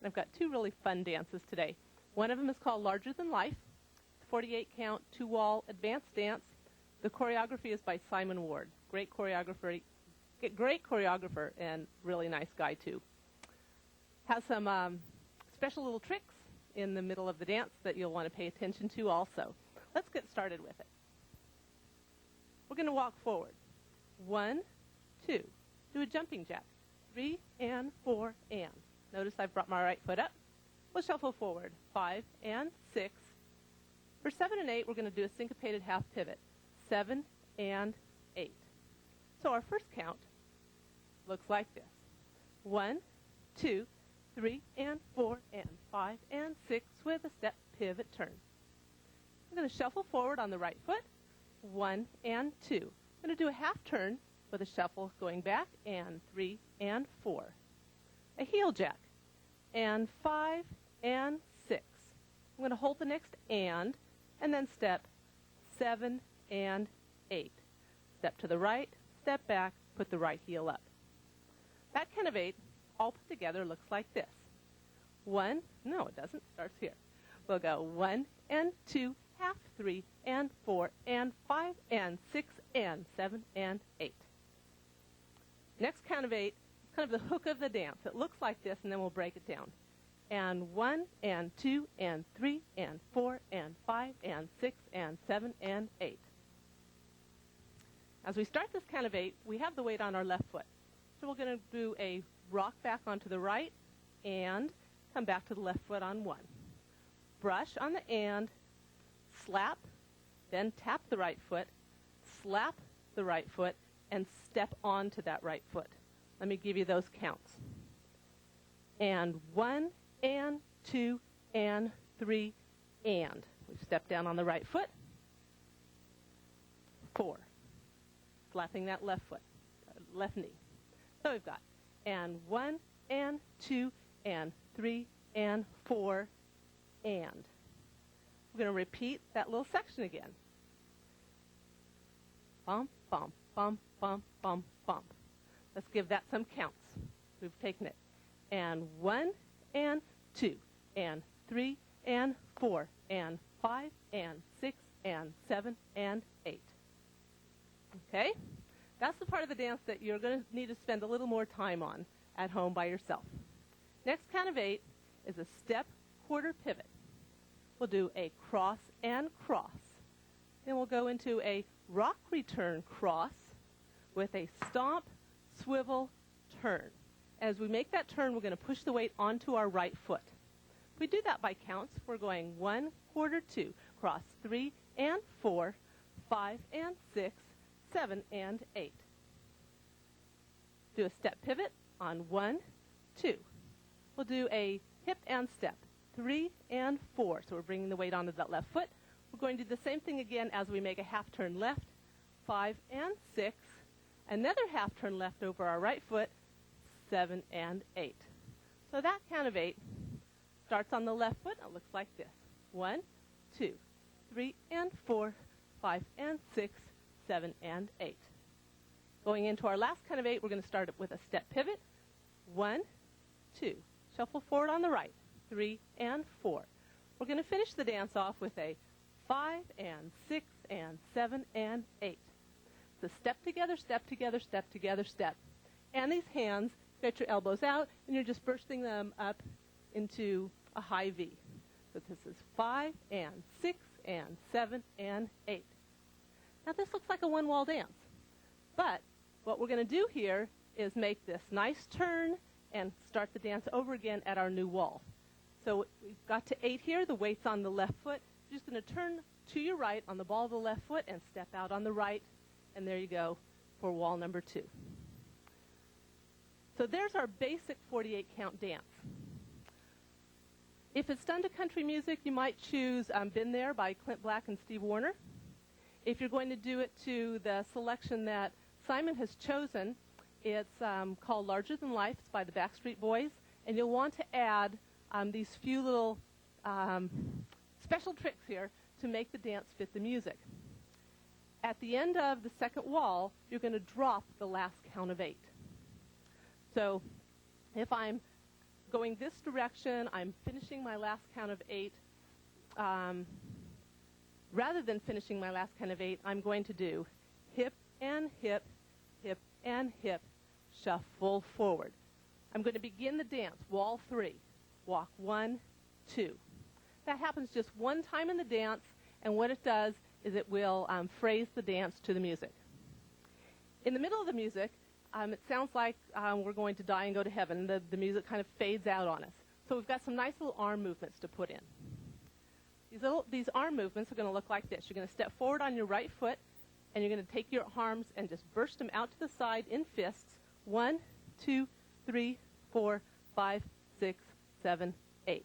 And I've got two really fun dances today. One of them is called Larger Than Life, 48 count, two-wall advanced dance. The choreography is by Simon Ward. Great choreographer and really nice guy too. Has some special little tricks in the middle of the dance that you'll want to pay attention to also. Let's get started with it. We're going to walk forward. 1, 2. Do a jumping jack. 3 and 4 and. Notice I've brought my right foot up. We'll shuffle forward. 5 and 6. For 7 and 8, we're going to do a syncopated half pivot. 7 and 8. So our first count looks like this. 1, 2, 3 and 4 and 5 and 6 with a step, pivot, turn. I'm going to shuffle forward on the right foot. 1 and 2. I'm going to do a half turn with a shuffle going back, and 3 and 4. A heel jack, and 5 and 6. I'm going to hold the next and then step 7 and 8. Step to the right, step back, put the right heel up. That count of 8 all put together looks like this. 1, no it doesn't, starts here. We'll go 1 and 2, half, 3 and 4 and 5 and 6 and 7 and 8. Next count of 8, kind of the hook of the dance. It looks like this, and then we'll break it down. And 1 and 2 and 3 and 4 and 5 and 6 and 7 and 8. As we start this count of 8, we have the weight on our left foot. So we're going to do a rock back onto the right and come back to the left foot on 1. Brush on the and, slap, then tap the right foot, slap the right foot, and step onto that right foot. Let me give you those counts. And 1 and 2 and 3 and. We step down on the right foot. 4. Slapping that left foot, left knee. So we've got and 1 and 2 and 3 and 4 and. We're going to repeat that little section again. Bump, bump, bump, bump, bump, bump. Let's give that some counts. We've taken it. And 1 and 2 and 3 and 4 and 5 and 6 and 7 and 8. Okay? That's the part of the dance that you're going to need to spend a little more time on at home by yourself. Next count of 8 is a step, quarter, pivot. We'll do a cross and cross. Then we'll go into a rock return cross with a stomp, swivel, turn. As we make that turn, we're going to push the weight onto our right foot. If we do that by counts, we're going 1, quarter, 2, cross 3 and 4, 5 and 6, 7 and 8. Do a step pivot on 1, 2. We'll do a hip and step, 3 and 4. So we're bringing the weight onto that left foot. We're going to do the same thing again as we make a half turn left, 5 and 6. Another half turn left over our right foot, 7 and 8. So that count of 8 starts on the left foot. It looks like this. 1, 2, 3 and 4, 5 and 6, 7 and 8. Going into our last count of 8, we're going to start it with a step pivot. 1, 2. Shuffle forward on the right. 3 and 4. We're going to finish the dance off with a 5 and 6 and 7 and 8. So step together, step together, step together, step. And these hands, get your elbows out, and you're just bursting them up into a high V. So this is 5 and 6 and 7 and 8. Now this looks like a one-wall dance. But what we're going to do here is make this nice turn and start the dance over again at our new wall. So we've got to 8 here. The weight's on the left foot. You're just going to turn to your right on the ball of the left foot and step out on the right. And there you go for wall number 2. So there's our basic 48 count dance. If it's done to country music, you might choose Been There by Clint Black and Steve Wariner. If you're going to do it to the selection that Simon has chosen, it's called Larger Than Life. It's by the Backstreet Boys. And you'll want to add these few little special tricks here to make the dance fit the music. At the end of the second wall, you're going to drop the last count of 8. So if I'm going this direction. I'm finishing my last count of 8. Rather than finishing my last count of 8, I'm going to do hip and hip, hip and hip, shuffle forward. I'm going to begin the dance, wall 3. Walk 1, 2. That happens just one time in the dance, and what it does is it will phrase the dance to the music. In the middle of the music, it sounds like we're going to die and go to heaven. The music kind of fades out on us. So we've got some nice little arm movements to put in. These arm movements are going to look like this. You're going to step forward on your right foot, and you're going to take your arms and just burst them out to the side in fists. 1, 2, 3, 4, 5, 6, 7, 8.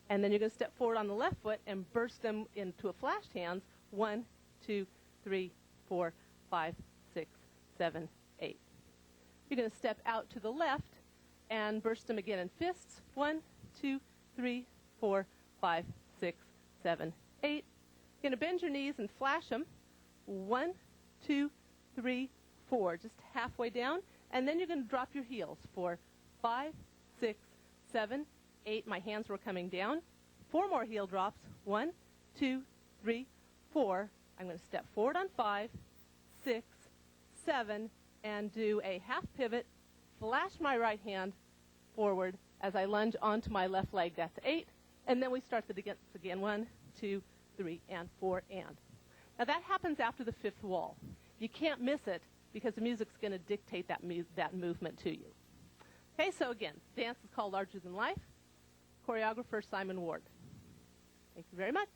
And then you're going to step forward on the left foot and burst them into a flashed hands. 1, 2, 3, 4, 5, 6, 7, 8. You're going to step out to the left and burst them again in fists. 1, 2, 3, 4, 5, 6, 7, 8. You're going to bend your knees and flash them. 1, 2, 3, 4, just halfway down. And then you're going to drop your heels for 5, 6, 7, 8. My hands were coming down. 4 more heel drops. 1, 2, 3, 4. I'm going to step forward on 5, 6, 7, and do a half pivot, flash my right hand forward as I lunge onto my left leg. That's 8. And then we start the dance again. 1, 2, 3, and 4, and. Now that happens after the 5th wall. You can't miss it because the music's going to dictate that movement to you. Okay, so again, dance is called Larger Than Life. Choreographer Simon Ward. Thank you very much.